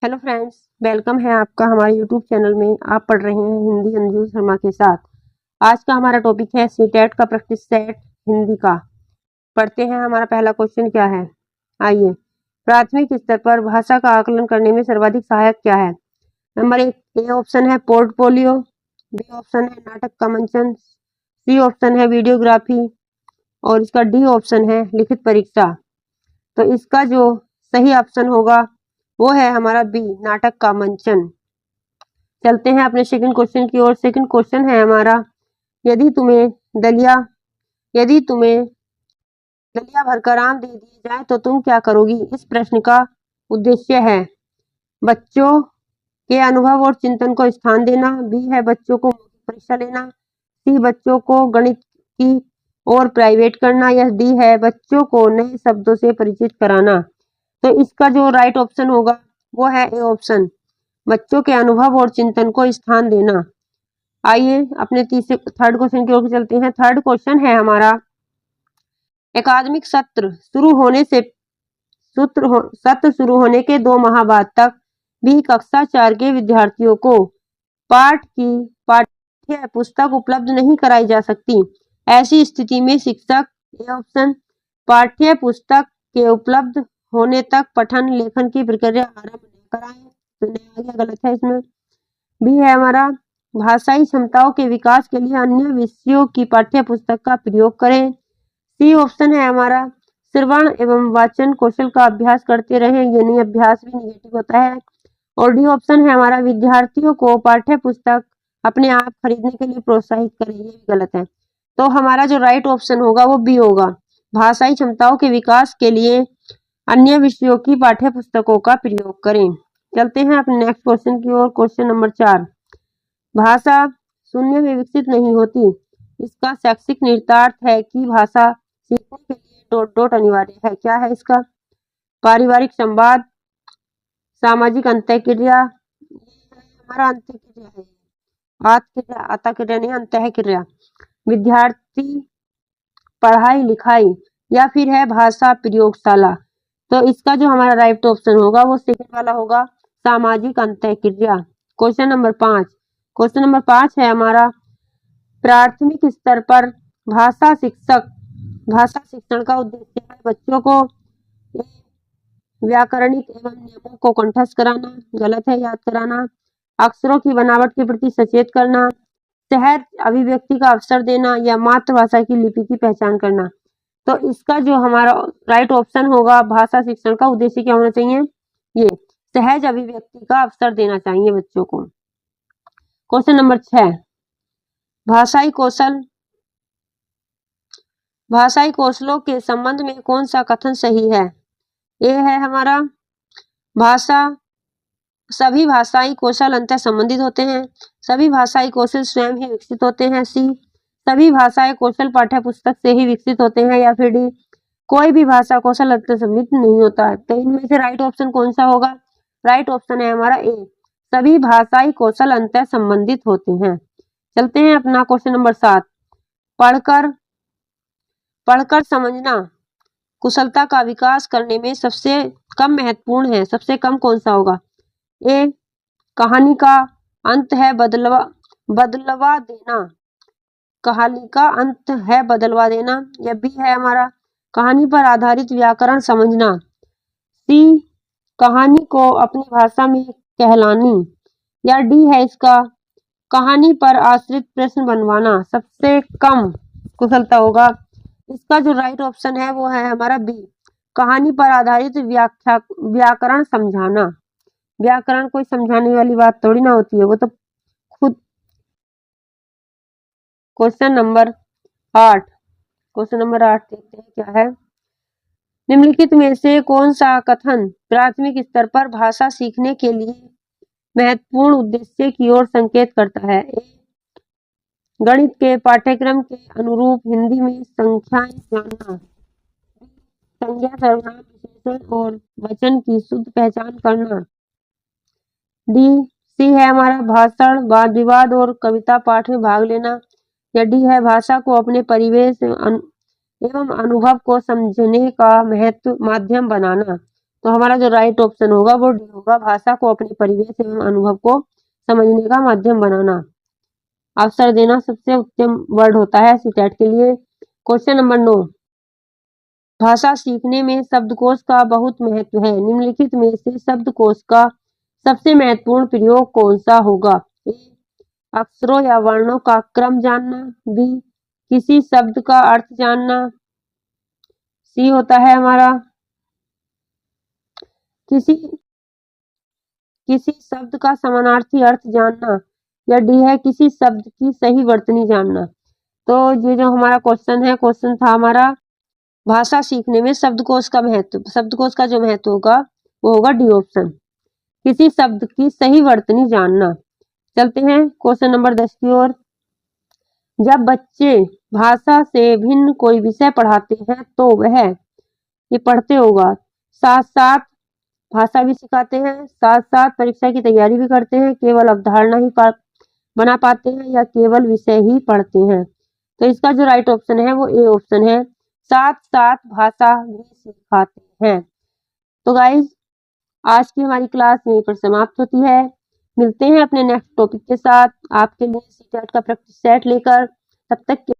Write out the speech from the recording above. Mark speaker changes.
Speaker 1: Hello friends, welcome है आपका हमारे यूट्यूब चैनल में। आप पढ़ रहे हैं हिंदी अंजू शर्मा के साथ। आज का हमारा टॉपिक है सीटेट का प्रैक्टिस सेट हिंदी का। पढ़ते हैं, हमारा पहला क्वेश्चन क्या है। आइए, प्राथमिक स्तर पर भाषा का आकलन करने में सर्वाधिक सहायक क्या है। नंबर 1 ए ऑप्शन है पोर्टफोलियो, बी ऑप्शन है नाटक का मंचन, सी ऑप्शन है वीडियोग्राफी और इसका डी ऑप्शन है लिखित परीक्षा। तो इसका जो सही ऑप्शन होगा वो है हमारा बी, नाटक का मंचन। चलते हैं अपने सेकंड क्वेश्चन की ओर। सेकंड क्वेश्चन है हमारा, यदि तुम्हें दलिया यदि तुम्हें दलिया भरकर आम दे दिए जाए तो तुम क्या करोगी। इस प्रश्न का उद्देश्य है बच्चों के अनुभव और चिंतन को स्थान देना, बी है बच्चों को परीक्षा लेना, सी बच्चों को गणित की और प्राइवेट करना, या डी है बच्चों को नए शब्दों से परिचित कराना। तो इसका जो राइट ऑप्शन होगा वो है ए ऑप्शन, बच्चों के अनुभव और चिंतन को स्थान देना। आइए अपने थर्ड क्वेश्चन की ओर चलते हैं। थर्ड क्वेश्चन है हमारा, एकादमिक सत्र शुरू होने के 2 माह बाद तक भी कक्षा 4 के विद्यार्थियों को पाठ्य पुस्तक उपलब्ध नहीं कराई जा सकती। ऐसी स्थिति में शिक्षक ए ऑप्शन पाठ्य पुस्तक के उपलब्ध होने तक पठन लेखन की प्रक्रिया आरंभ नहीं कराएं। तो आगे गलत है इसमें। बी है हमारा, भाषाई क्षमताओं के विकास के लिए अन्य विषयों की पाठ्य पुस्तक का प्रयोग करें। सी ऑप्शन है हमारा, श्रवण एवं वाचन कौशल का अभ्यास करते रहें, यानी अभ्यास भी निगेटिव होता है। और डी ऑप्शन है हमारा, विद्यार्थियों को पाठ्य पुस्तक अपने आप खरीदने के लिए प्रोत्साहित करें, ये भी गलत है। तो हमारा जो राइट ऑप्शन होगा वो बी होगा, भाषाई क्षमताओं के विकास के लिए अन्य विषयों की पाठ्य पुस्तकों का प्रयोग करें। चलते हैं अपने नेक्स्ट क्वेश्चन की ओर। क्वेश्चन नंबर 4, भाषा शून्य में विकसित नहीं होती। इसका शैक्षिक निहितार्थ है कि भाषा सीखने के लिए डॉट डॉट अनिवार्य है। क्या है इसका, पारिवारिक संवाद, सामाजिक अंतःक्रिया, हमारा अंतःक्रिया है, आत्मक्रिया नहीं, अंतःक्रिया, विद्यार्थी पढ़ाई लिखाई, या फिर है भाषा प्रयोगशाला। तो इसका जो हमारा राइट ऑप्शन होगा वो सेकंड वाला होगा, सामाजिक अंतःक्रिया। क्वेश्चन नंबर 5 है हमारा, प्राथमिक स्तर पर भाषा शिक्षण का उद्देश्य है बच्चों को व्याकरणिक एवं नियमों को कंठस्थ कराना, गलत है, याद कराना, अक्षरों की बनावट के प्रति सचेत करना, सहज अभिव्यक्ति का अवसर देना, या मातृभाषा की लिपि की पहचान करना। तो इसका जो हमारा राइट ऑप्शन होगा, भाषा शिक्षण का उद्देश्य क्या होना चाहिए, ये सहज अभिव्यक्ति का अवसर देना चाहिए बच्चों को। क्वेश्चन नंबर 6, भाषाई कौशलों के संबंध में कौन सा कथन सही है। ए है हमारा, सभी भाषाई कौशल अंतः संबंधित होते हैं, सभी भाषाई कौशल स्वयं ही विकसित होते हैं। सी, सभी भाषाई कौशल पाठ्य पुस्तक से ही विकसित होते हैं। या फिर डी, कोई भी भाषा कौशल अंतः संबंधित नहीं होता है। तो इनमें से राइट ऑप्शन कौन सा होगा, राइट ऑप्शन है हमारा ए, सभी भाषाई कौशल अंतः संबंधित होते हैं। चलते हैं अपना क्वेश्चन नंबर 7, पढ़कर समझना कुशलता का विकास करने में सबसे कम महत्वपूर्ण है। सबसे कम कौन सा होगा, ए, कहानी का अंत है बदलवा देना, कहानी का अंत है बदलवा देना, या बी है हमारा, कहानी पर आधारित व्याकरण समझना, सी, कहानी को अपनी भाषा में कहलानी, या डी है इसका, कहानी पर आश्रित प्रश्न बनवाना। सबसे कम कुशलता होगा। इसका जो राइट ऑप्शन है वो है हमारा बी, कहानी पर आधारित व्याकरण समझाना। व्याकरण कोई समझाने वाली बात थोड़ी ना होती है, वो तो खुद। क्वेश्चन नंबर 8 देखते हैं क्या है। निम्नलिखित में से कौन सा कथन प्राथमिक स्तर पर भाषा सीखने के लिए महत्वपूर्ण उद्देश्य की ओर संकेत करता है। ए, गणित के पाठ्यक्रम के अनुरूप हिंदी में संख्याएं जानना, संज्ञा सर्वनाम विशेषण और वचन की शुद्ध पहचान करना, डी, सी है हमारा, भाषण वाद विवाद और कविता पाठ में भाग लेना, या डी है भाषा को अपने परिवेश एवं अनुभव को समझने का माध्यम बनाना। तो हमारा जो राइट ऑप्शन होगा वो डी होगा, भाषा को अपने परिवेश एवं अनुभव को समझने का माध्यम बनाना। अवसर देना सबसे उत्तम वर्ड होता है सीटेट के लिए। क्वेश्चन नंबर 9, भाषा सीखने में शब्दकोश का बहुत महत्व है। निम्नलिखित में से शब्दकोश का सबसे महत्वपूर्ण प्रयोग कौन सा होगा? ए, अक्षरों या वर्णों का क्रम जानना। बी, किसी शब्द का अर्थ जानना। सी होता है हमारा किसी शब्द का समानार्थी अर्थ जानना, या डी है किसी शब्द की सही वर्तनी जानना। तो ये जो हमारा क्वेश्चन था हमारा भाषा सीखने में शब्दकोश का महत्व, शब्दकोश का जो महत्व होगा वो होगा डी ऑप्शन, किसी शब्द की सही वर्तनी जानना। चलते हैं क्वेश्चन नंबर 10 की ओर। जब बच्चे भाषा से भिन्न कोई विषय पढ़ाते हैं तो वह ये पढ़ते होगा, साथ साथ भाषा भी सिखाते हैं, साथ साथ परीक्षा की तैयारी भी करते हैं, केवल अवधारणा ही बना पाते हैं या केवल विषय ही पढ़ते हैं। तो इसका जो राइट ऑप्शन है वो ए ऑप्शन है, साथ साथ भाषा भी सिखाते हैं। तो गाइज आज की हमारी क्लास यहीं पर समाप्त होती है। मिलते हैं अपने नेक्स्ट टॉपिक के साथ आपके लिए सीटेट का प्रैक्टिस सेट लेकर। तब तक